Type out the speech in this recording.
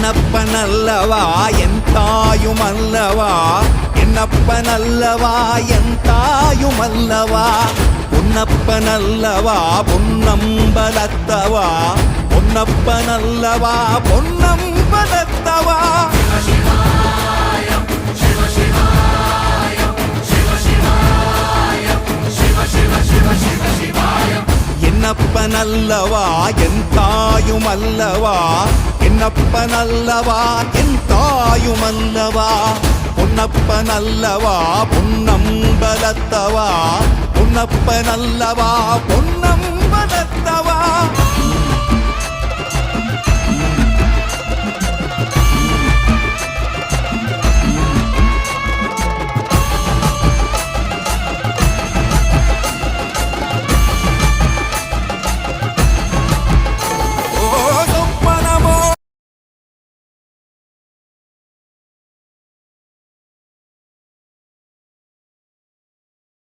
என்னப்பனல்லவா என் தாயுமல்லவா, என்னப்பனல்லவா என் தாயுமல்லவா, பொன்னப்பனல்லவா பொன்னம்பலத்தவா, பொன்னப்பனல்லவா பொன்னம்பலத்தவா. என்னப்பனல்லவா என் தாயுமல்லவா, என்னப்பனல்லவா என் தாயுமல்லவா, பொன்னப்பனல்லவா பொன்னம்பலத்தவா, பொன்னப்பனல்லவா பொன்னம்பலத்தவா.